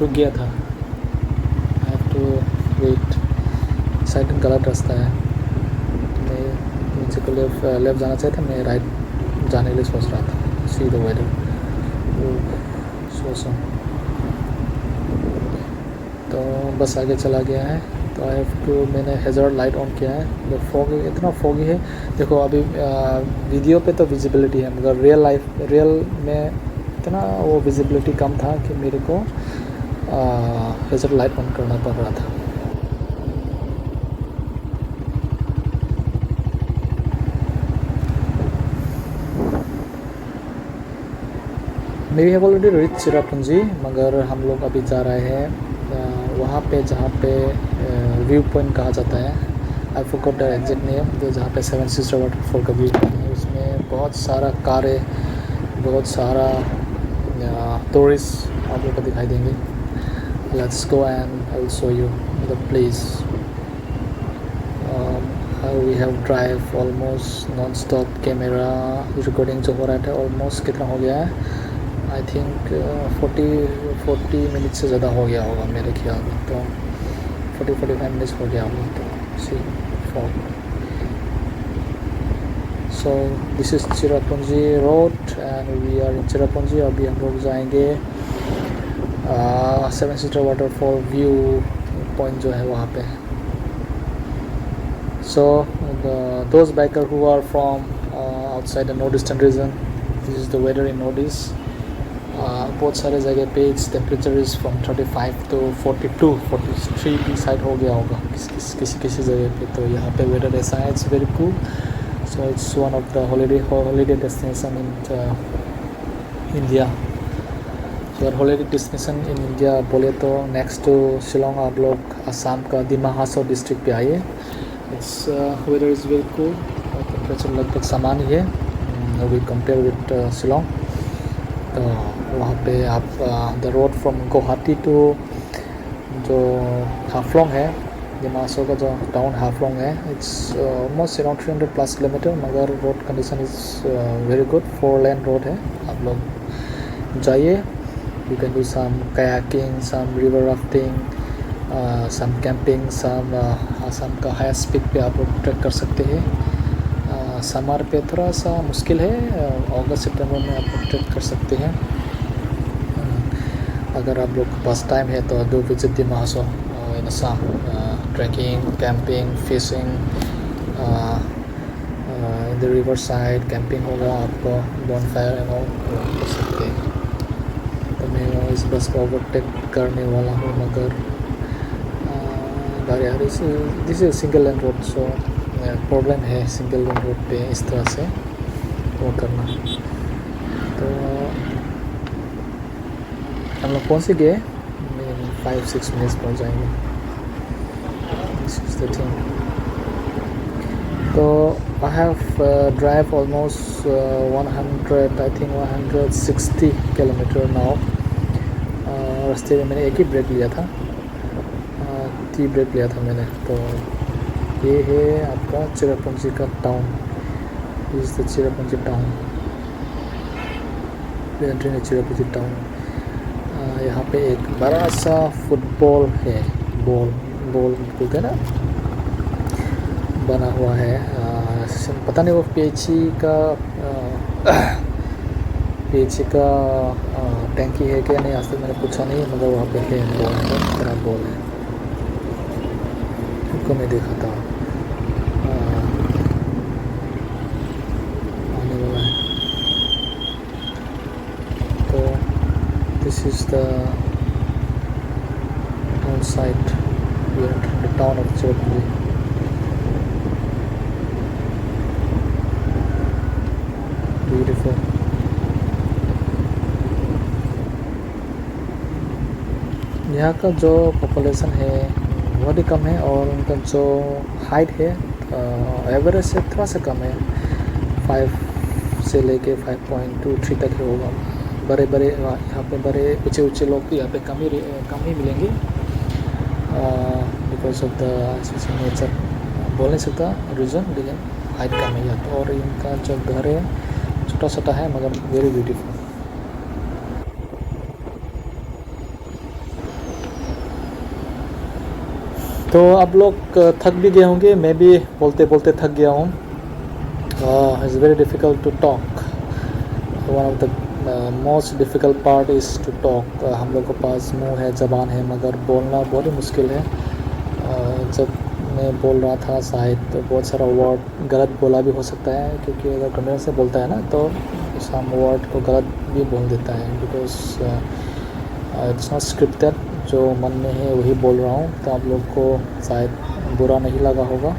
रुक गया था. I have to wait. Side में गलत रास्ता है. मैं नीचे को लेफ्ट जाना चाहता, मैं राइट जाने के लिए सोच रहा था. See the weather so. तो बस आगे चला गया है. तो आई हैव टू, मैंने हैज़ार्ड लाइट ऑन किया है. तो फॉग इतना फॉगी है. देखो अभी वीडियो पे तो विजिबिलिटी है मगर रियल में इतना वो विजिबिलिटी कम था कि मेरे को हैज़ार्ड लाइट ऑन करना पड़ रहा था. May have already reach Cherrapunji, मगर हम लोग अभी जा रहे हैं वहाँ पे जहाँ पे व्यू पॉइंट कहा जाता है. I forgot the exact name. जो जहाँ पे 7 सिस्टर वाटरफॉल का व्यू पॉइंट है. उसमें बहुत सारा कारें, बहुत सारा टूरिस्ट आप लोग को दिखाई देंगे. Let's go and I will show you the place. We have drive almost non stop. Camera recording जो हो रहा था ऑलमोस्ट कितना हो गया है, आई थिंक 40 मिनट से ज़्यादा हो गया होगा मेरे ख्याल में. तो 40-45 मिनट्स हो गया होगा. तो see fog. So this is Cherrapunji road and we are in Cherrapunji. अभी हम लोग जाएंगे 7 सिस्टर वाटरफॉल व्यू पॉइंट जो है वहाँ पे. So those biker who are from outside the north eastern region, this is the weather in north east. बहुत सारे जगह पे टेम्परेचर इज़ फ्रॉम 35 to 42-43 की साइड हो गया होगा किसी जगह पे. तो यहाँ पे वेदर ऐसा है. It's very cool. So it's one of the holiday destination in India. So holiday destination in India बोले तो next to शिलोंग आप लोग असम का दिमा हासो डिस्ट्रिक्ट पे आइए. Its weather is very cool. Temperature लगभग समान ही है वी कंपेयर विद शिलोंग. तो वहाँ पे आप the road from Guwahati to जो हाफलोंग है, दिमा हासो का जो टाउन हाफलोंग है, इट्स ऑलमोस्ट अराउंड 300+ किलोमीटर. मगर road condition is very good. 4 lane road है. आप लोग जाइए. You can do some kayaking, some river rafting, some camping, some Assam का हाई स्पीड पे आप लोग ट्रैक कर सकते हैं. समर पे थोड़ा सा मुश्किल है. अगस्त सितंबर में आप लोग ट्रैक कर सकते हैं. अगर आप लोग के पास टाइम है तो do visit Dima Hasao in Assam. Trekking, camping, fishing in the river side camping होगा आपको. बॉनफायर एंड ऑल कर सकते हैं. तो मैं इस बस को ओवरटेक करने वाला हूँ मगर this is single lane road. So problem है सिंगल लेन रोड पे इस तरह से वो करना. तो हम लोग पहुँच गए. 5-6 मिनट्स पहुँच जाएंगे. This is the thing. तो I have drive almost 100 I think 160 kilometre now. रास्ते में मैंने एक ही ब्रेक लिया था. 3 ब्रेक लिया था मैंने. तो ये है आपका चिरापुंजी का town. This is the Cherrapunji town. We entering the Cherrapunji town. यहाँ पे एक बड़ा सा फुटबॉल है. बॉल बोलते हैं ना, बना हुआ है. पता नहीं वो पीएचई का टैंकी है क्या नहीं, आज तक मैंने पूछा नहीं. मगर वहाँ पे है बॉल है. उनको मैं देखा था. आने वाला है. तो this is the town site. We are in the town of Cherrapunji. Beautiful. यहाँ का जो पॉपुलेशन है बहुत ही कम है और उनका जो हाइट है एवरेज से थोड़ा सा कम है. 5 से लेके 5.23 तक होगा. बड़े यहाँ पे बड़े ऊंचे लोग यहाँ पे कम ही मिलेंगे बिकॉज ऑफ द नेचर. बोल नहीं सकता रीज़न, लेकिन हाइट कम है यहाँ पे. और इनका जो घर है छोटा है मगर वेरी ब्यूटीफुल. तो आप लोग थक भी गए होंगे. मैं भी बोलते थक गया हूँ. It's very difficult to talk. One of the most difficult part is to talk. हम लोग के पास मुंह है, ज़बान है, मगर बोलना बहुत ही मुश्किल है. जब मैं बोल रहा था शायद तो बहुत सारा वर्ड गलत बोला भी हो सकता है, क्योंकि अगर कन्वेंस से बोलता है ना तो सम वर्ड को गलत भी बोल देता है. Because it's not scripted. जो मन में है वही बोल रहा हूँ. तो आप लोग को शायद बुरा नहीं लगा होगा.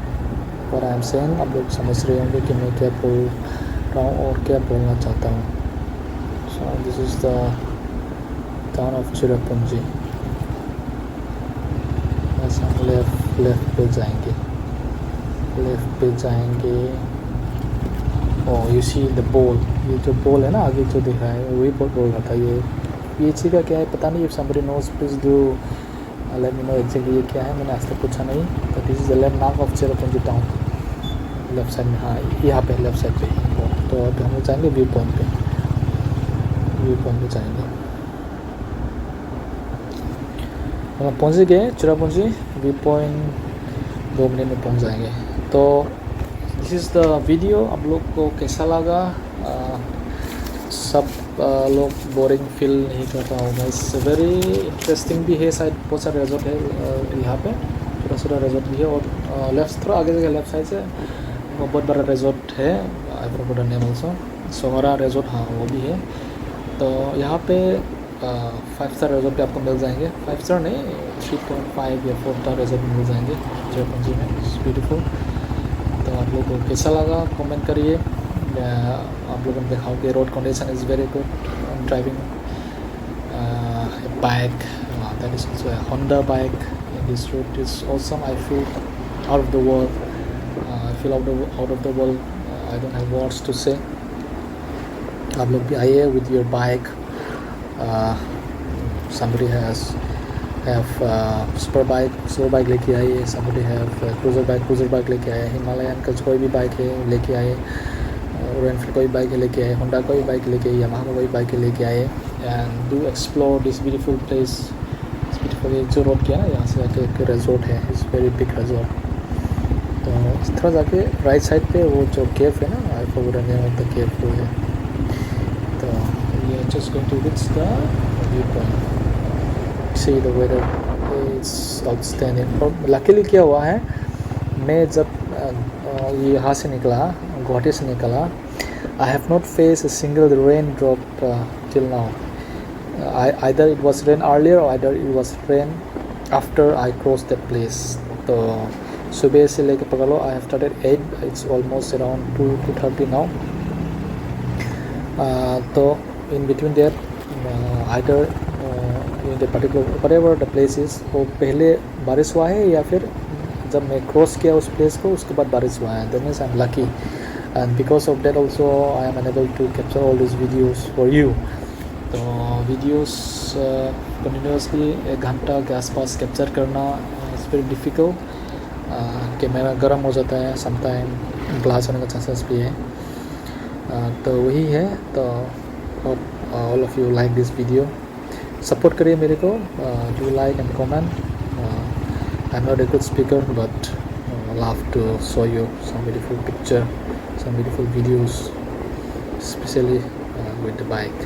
पर आई एम सेइंग आप लोग समझ रहे होंगे कि मैं क्या बोल रहा हूँ और क्या बोलना चाहता हूँ. सो this is the town of Cherrapunji. बस हम लेफ्ट पे जाएंगे. Oh you see the ball. ये जो बॉल है ना आगे जो दिखा है वही बोल रहा था. ये पीएचई का क्या है पता नहीं. If somebody knows please do let me know exactly ये क्या है. मैंने आज तक पूछा नहीं. तो this is the landmark of Cherrapunji town. Left side में, हाँ यहाँ पे लेफ्ट साइड पे. तो अभी हम लोग जाएंगे व्यू पॉइंट पे जाएंगे. हम पहुँच गए चिरापुंजी. व्यू पॉइंट 2 मिनट में पहुँच जाएंगे. तो दिस इज़ द वीडियो. आप लोग को कैसा लगा? सब लोग बोरिंग फील नहीं कर रहा होगा. इट्स वेरी इंटरेस्टिंग भी है. शायद बहुत सारे रिजॉर्ट है यहाँ पे. छोटा रिजॉर्ट भी है. और लेफ्ट थोड़ा आगे जगह लेफ्ट साइड से वो बहुत बड़ा रिजॉर्ट है. I forgot the name also. Sohra resort, हाँ वो भी है. तो यहाँ पे 5 स्टार रिजॉर्ट पे आपको मिल जाएंगे. 5 स्टार नहीं, 3.5 या 4 स्टार रिजॉर्ट मिल जाएंगे चिरापुंजी में. It's beautiful. तो आप आप लोगों को कैसा लगा कमेंट करिए। आप लोगों ने देखा कि road condition is very good driving bike that is also a Honda bike in this road is awesome. I feel out of the world. I feel out of the world. I don't have words to say. आप लोग भी आइए with your bike. Somebody have super bike लेके आइए. Somebody have cruiser bike लेके आए. Himalayan का कोई भी बाइक है लेके आए. रॉयल एनफील्ड कोई बाइक लेके आए. होंडा कोई बाइक लेके आए. यामाहा कोई बाइक लेके आए. And do explore this beautiful place. ये जो रोड किया ना यहाँ से आके एक रिजॉर्ट है. It's very big resort. तो इस तरह जाके राइट साइड पे वो जो केव है ना, I forgot the name of the cave वो है. तो ये just going to reach the view point. See the weather is outstanding. और लकीली क्या हुआ है, मैं जब ये यहाँ से निकला, गुवाहाटी से निकला, I have not face a single rain drop till now. Either it was rain earlier or either it was rain after I crossed that place. तो सुबह से लेके पकड़ लो, I have started 8. It's almost around 2:30 now. तो in between there, either in the particular whatever the place is, वो पहले बारिश हुआ है या फिर जब मैं क्रॉस किया उस प्लेस को उसके बाद बारिश हुआ है. That means I'm lucky, and because of that also I am unable to capture all these videos for you. तो वीडियोस कंटिन्यूसली 1 घंटा के आसपास कैप्चर करना इट्स वेरी डिफ़िकल्ट. कैमरा गर्म हो जाता है, समटाइम ग्लास होने का चांसेस भी है. तो वही है. तो hope all of you like this video. Support करिए मेरे को. Do like and comment. I am not a good speaker but love to show you some beautiful picture, some beautiful videos, specially with the bike.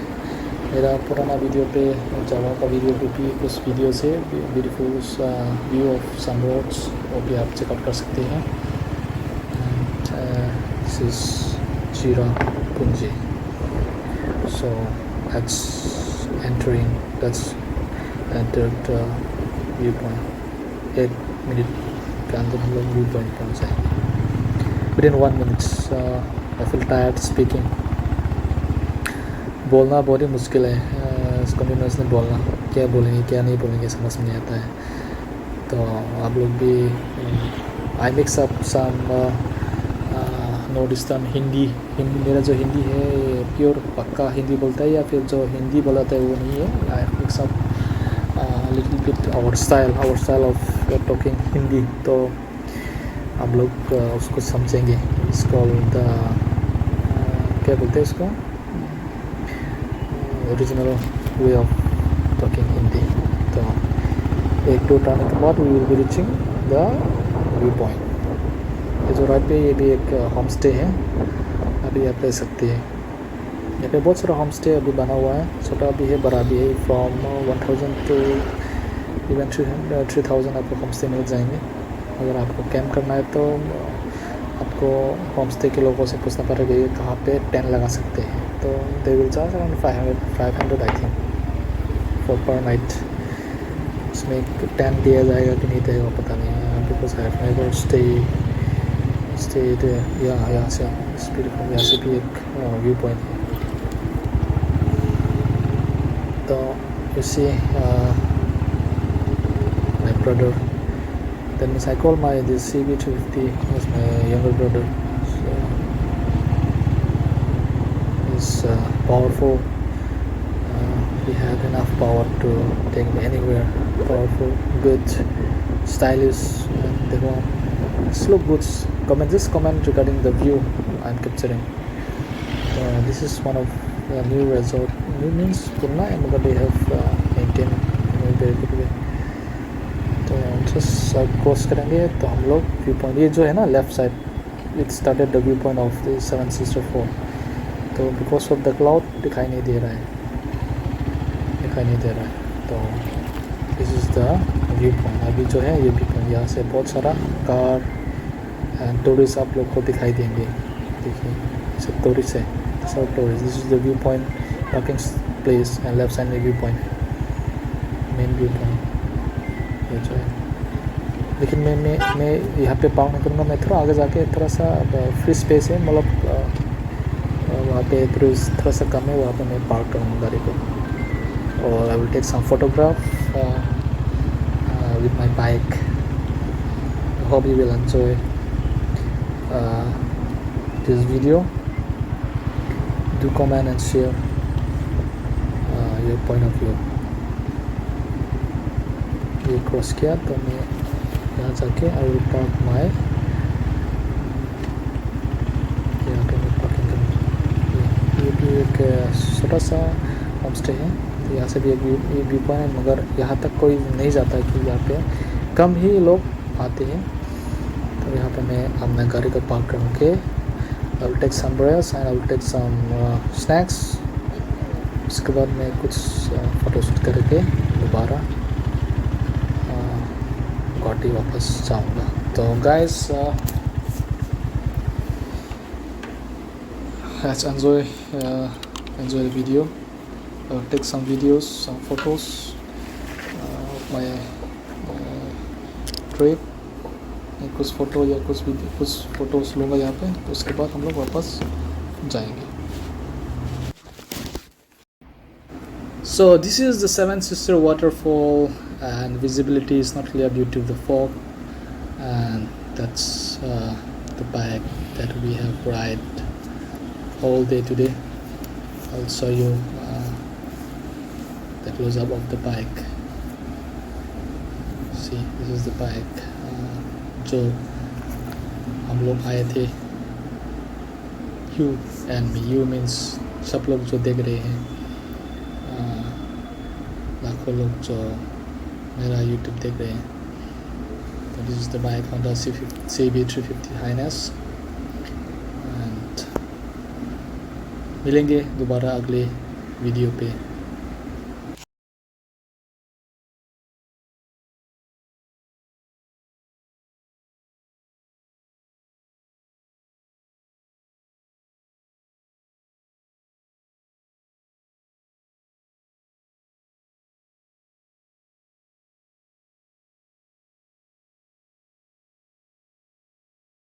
मेरा पुराना video पे, जावा का video पे भी कुछ वीडियोस है, beautiful view of some roads, वो भी आप चेकआउट कर सकते हैं. This is Cherrapunji. So that's entered view point. 8 minute के अंदर हम लोग व्यू पॉइंट पहुँच जाएंगे. Within 1 minute. I feel tired speaking. बोलना बहुत ही मुश्किल है. कंटिन्यूसली बोलना, क्या बोलेंगे क्या नहीं बोलेंगे समझ में नहीं आता है. तो आप लोग भी, I mix up some north eastern Hindi. मेरा जो हिंदी है प्योर पक्का हिंदी बोलता है या फिर जो हिंदी बोलाता है वो नहीं है. I mix up little bit our style of talking Hindi. तो आप लोग उसको समझेंगे. इसको क्या बोलते हैं उसको, original way of talking Hindi. तो 1-2 टर्न के बाद we will be reaching the view point. ये जो राइट पे ये भी एक होम स्टे है, अभी आप रह सकते हैं. यहाँ पे बहुत सारा होम स्टे अभी बना हुआ है, छोटा भी है बड़ा भी है. फ्रॉम 1000 टू इवन 3000 आपको होम स्टे मिल जाएंगे. अगर आपको कैंप करना है तो आपको होम स्टे के लोगों से पूछना पड़ेगा ये कहाँ पे टेंट लगा सकते हैं. तो they will charge around 500 I think for पर नाइट. उसमें टेंट दिया जाएगा कि नहीं देगा पता नहीं है, because I have never stay यहाँ से यहाँ से भी एक व्यू पॉइंट है. तो you see my brother. That means I call this CB250 as my younger brother. So he's powerful. He had enough power to take me anywhere. Powerful, good, stylish, and they look good. Just comment regarding the view I'm capturing. This is one of the new resort. New means Purna, and they have maintained in a very good way. तो just cross करेंगे तो हम लोग view point, ये जो है ना left side, it started the view point of the 7 Sisters Fall. तो बिकॉज ऑफ द क्लाउड दिखाई नहीं दे रहा है. तो this is the view point. अभी जो है ये व्यू पॉइंट, यहाँ से बहुत सारा कार एंड टूरिस्ट आप लोग को दिखाई देंगे. देखिए सब टूरिस्ट है, सब tourist. This is the view point parking place and left side में view point, main view point. ये जो है लेकिन मैं यहाँ पे पार्क नहीं करूँगा, मैं थोड़ा आगे जाके थोड़ा सा फ्री स्पेस है, मतलब वहाँ पे थोड़ा सा कम है, वहाँ पे मैं पार्क करूँगा गाड़ी को, और I will take some photograph with my bike. I hope you will enjoy this video. Do comment and share your point of view. ये क्रॉस किया तो मैं यहाँ जाके आई विल पार्क माई, यहाँ पे मैं पार्किंग करूँगा। ये भी एक छोटा सा होम स्टे है, तो यहाँ से भी एक व्यू पॉइंट है, मगर यहाँ तक कोई नहीं जाता है कि यहाँ पे कम ही लोग आते हैं। तो यहाँ पे मैं अपना गाड़ी को पार्क करके I will take some breads and I will take some snacks. उसके बाद मैं कुछ फ़ोटोशूट करके दोबारा गुवाहाटी वापस जाऊँगा। तो guys let's enjoy the video. I'll take some videos, some photos of my trip. कुछ फ़ोटो या कुछ फ़ोटोज़ लूँगा यहाँ पे, तो उसके बाद हम लोग वापस जाएंगे। So this is the Seven Sister waterfall, and visibility is not clear due to the fog, and that's the bike that we have ride all day today. I'll show you the close up of the bike. See, this is the bike जो हम लोग आए थे। You and me, you means सब लोग जो देख रहे हैं, लाखों लोग जो मेरा YouTube देख रहे हैं। तो this is the bike Honda CB350 Highness, and मिलेंगे दोबारा अगले वीडियो पे।